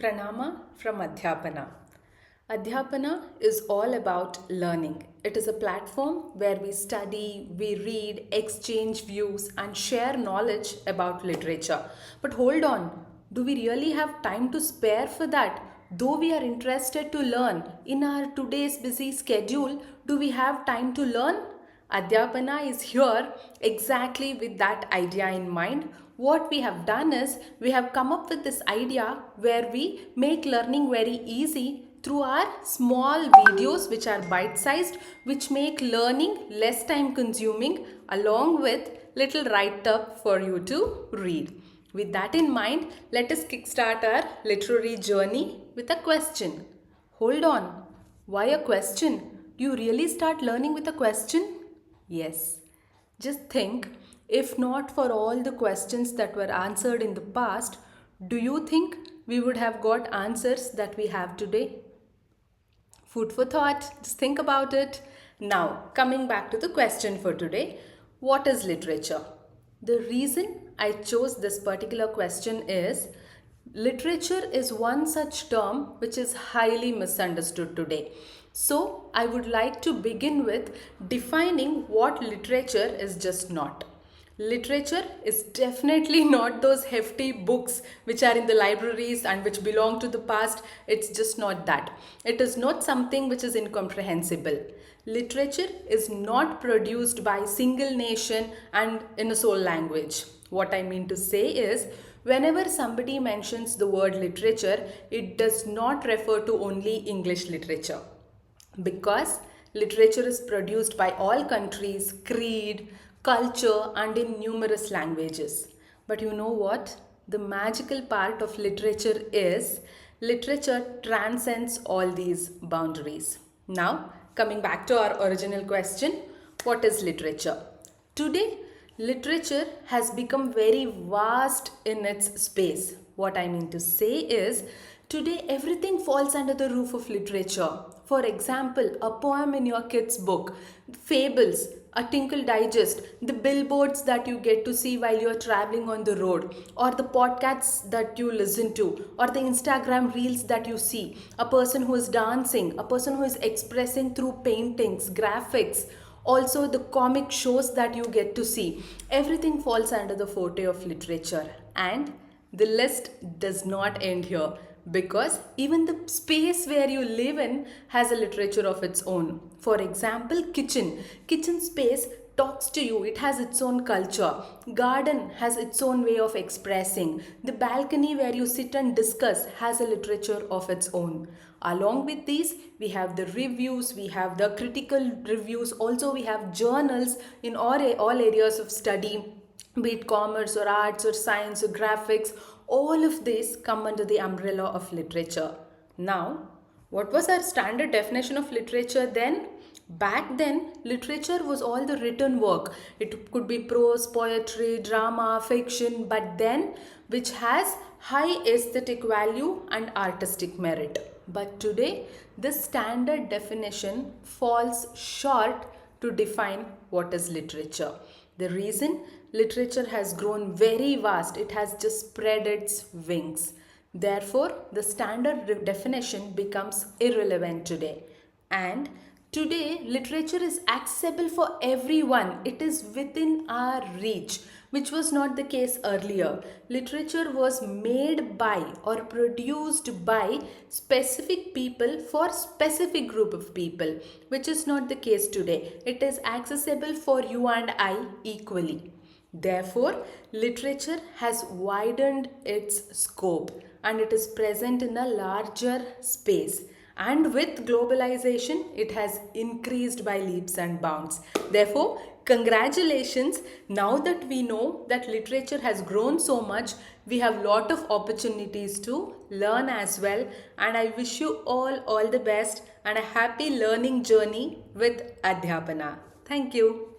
Prāṇama from Adhyapana. Adhyapana is all about learning. It is a platform where we study, we read, exchange views, and share knowledge about literature. But hold on, do we really have time to spare for that? Though we are interested to learn, in our today's busy schedule, do we have time to learn? Adhyapana is here exactly with that idea in mind. What we have done is we have come up with this idea where we make learning very easy through our small videos which are bite-sized, which make learning less time consuming, along with little write-up for you to read. With that in mind, let us kickstart our literary journey with a question. Hold on, why a question? Do you really start learning with a question? Yes. Just think, if not for all the questions that were answered in the past, do you think we would have got answers that we have today? Food for thought, just think about it. Now, coming back to the question for today, what is literature? The reason I chose this particular question is literature is one such term which is highly misunderstood today. So, I would like to begin with defining what literature is just not. Literature is definitely not those hefty books which are in the libraries and which belong to the past. It's just not that. It is not something which is incomprehensible. Literature is not produced by a single nation and in a sole language. What I mean to say is, whenever somebody mentions the word literature, it does not refer to only English literature. Because literature is produced by all countries, creed, culture, and in numerous languages. But you know what? The magical part of literature is literature transcends all these boundaries. Now, coming back to our original question, what is literature? Today, literature has become very vast in its space. What I mean to say is, today everything falls under the roof of literature. For example, a poem in your kid's book, fables, a Tinkle Digest, the billboards that you get to see while you're traveling on the road, or the podcasts that you listen to, or the Instagram reels that you see, a person who is dancing, a person who is expressing through paintings, graphics, also the comic shows that you get to see. Everything falls under the forte of literature. And the list does not end here, because even the space where you live in has a literature of its own. For example, kitchen space talks to you. It has its own culture. Garden has its own way of expressing. The balcony where you sit and discuss has a literature of its own. Along with these, we have the reviews, we have the critical reviews, also we have journals in all areas of study, be it commerce or arts or science or graphics. All of these come under the umbrella of literature. Now, what was our standard definition of literature then? Back then, literature was all the written work. It could be prose, poetry, drama, fiction, but then which has high aesthetic value and artistic merit. But today, this standard definition falls short to define what is literature. The reason? Literature has grown very vast. It has just spread its wings. Therefore, the standard definition becomes irrelevant today. And today, literature is accessible for everyone. It is within our reach, which was not the case earlier. Literature was made by or produced by specific people for specific group of people, which is not the case today. It is accessible for you and I equally. Therefore, literature has widened its scope and it is present in a larger space. And with globalization, it has increased by leaps and bounds. Therefore, congratulations. Now that we know that literature has grown so much, we have a lot of opportunities to learn as well. And I wish you all the best and a happy learning journey with Adhyapana. Thank you.